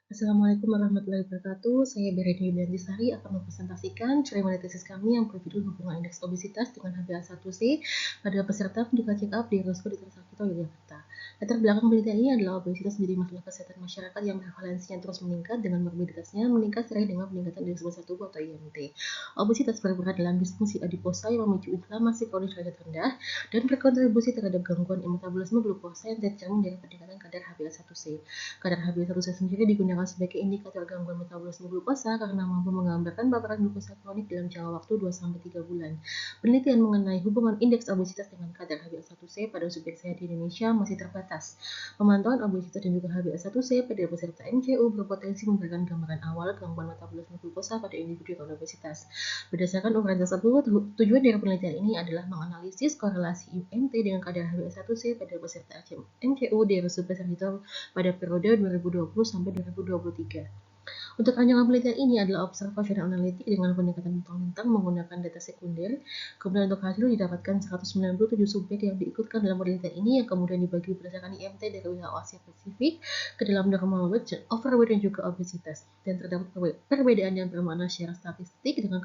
Assalamualaikum warahmatullahi wabarakatuh. Saya Bereni Yuliantisari akan mempresentasikan cerita tesis kami yang berjudul hubungan indeks obesitas dengan HbA1c pada peserta medical check up di RSUD Dr. Sarjito Yogyakarta. Latar belakang penelitian ini adalah obesitas menjadi masalah kesehatan masyarakat yang prevalensinya terus meningkat dengan morbiditasnya meningkat seiring dengan peningkatan indeks massa tubuh atau IMT. Obesitas berperan dalam disfungsi adiposa yang memicu inflamasi kronis derajat rendah dan berkontribusi terhadap gangguan metabolisme glukosa yang tercermin dari peningkatan kadar HbA1c. Kadar HbA1c sendiri digunakan sebagai indikator gangguan metabolisme glukosa karena mampu menggambarkan paparan glukosa kronik dalam jangka waktu 2-3 bulan. Penelitian mengenai hubungan indeks obesitas dengan kadar HbA1c pada subjek sehat di Indonesia masih terbatas. Pemantauan obesitas dan juga HbA1c pada peserta MCU berpotensi memberikan gambaran awal gangguan metabolisme glukosa pada individu dengan obesitas. Berdasarkan ukuran tersebut, tujuan dari penelitian ini adalah menganalisis korelasi IMT dengan kadar HbA1c pada peserta MCU di RSUD Dr. Sarjito pada periode 2020 sampai 2023. Untuk rancangan penelitian ini adalah observational analitik dengan pendekatan bentang-bentang menggunakan data sekunder. Kemudian untuk hasil didapatkan 197 subjek yang diikutkan dalam penelitian ini yang kemudian dibagi berdasarkan IMT dari WHO Asia Pasifik ke dalam normal weight, overweight dan juga obesitas. Dan terdapat perbedaan yang bermakna secara statistik dengan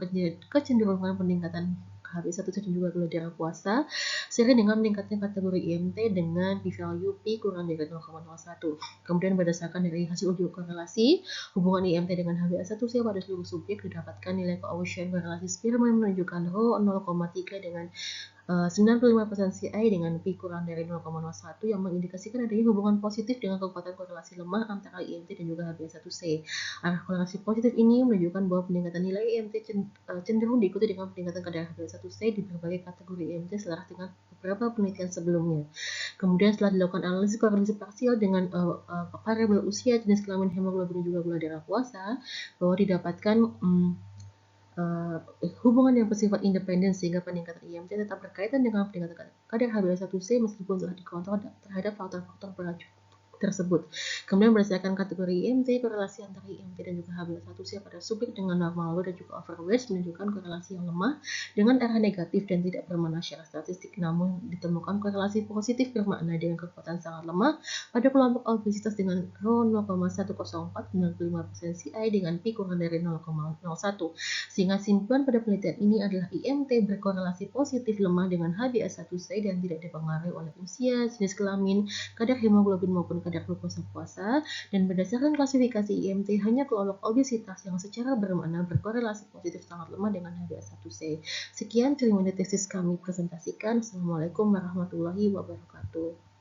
kecenderungan peningkatan HbA1c dan juga gula darah puasa seiring dengan meningkatnya kategori IMT dengan p-value P kurang dari 0,01. Kemudian berdasarkan dari hasil uji korelasi hubungan IMT dengan HbA1c pada seluruh subjek didapatkan nilai coefficient korelasi Spearman menunjukkan Rho 0,3 dengan 95% CI dengan P kurang dari 0,01 yang mengindikasikan adanya hubungan positif dengan kekuatan korelasi lemah antara IMT dan juga HbA1c. Arah korelasi positif ini menunjukkan bahwa peningkatan nilai IMT cenderung diikuti dengan peningkatan kadar HbA1c di berbagai kategori IMT selaras dengan beberapa penelitian sebelumnya. Kemudian setelah dilakukan analisis korelasi parsial dengan variabel usia, jenis kelamin, hemoglobin dan juga gula darah puasa, bahwa didapatkan hubungan yang bersifat independen sehingga peningkatan IMT tetap berkaitan dengan peningkatan kadar HbA1c meskipun telah dikontrol terhadap faktor-faktor beracun tersebut. Kemudian berdasarkan kategori IMT, korelasi antara IMT dan juga HbA1c pada subjek dengan normal low dan juga overweight menunjukkan korelasi yang lemah dengan arah negatif dan tidak bermakna secara statistik, namun ditemukan korelasi positif bermakna dengan kekuatan sangat lemah pada kelompok obesitas dengan Rho 0,104 95% CI dengan P kurang dari 0,01. Sehingga simpulan pada penelitian ini adalah IMT berkorelasi positif lemah dengan HbA1c dan tidak dipengaruhi oleh usia, jenis kelamin, kadar hemoglobin maupun kadar glukosa puasa, dan berdasarkan klasifikasi IMT hanya kelompok obesitas yang secara bermakna berkorelasi positif sangat lemah dengan HbA1c. Sekian cerita tesis kami presentasikan. Assalamualaikum warahmatullahi wabarakatuh.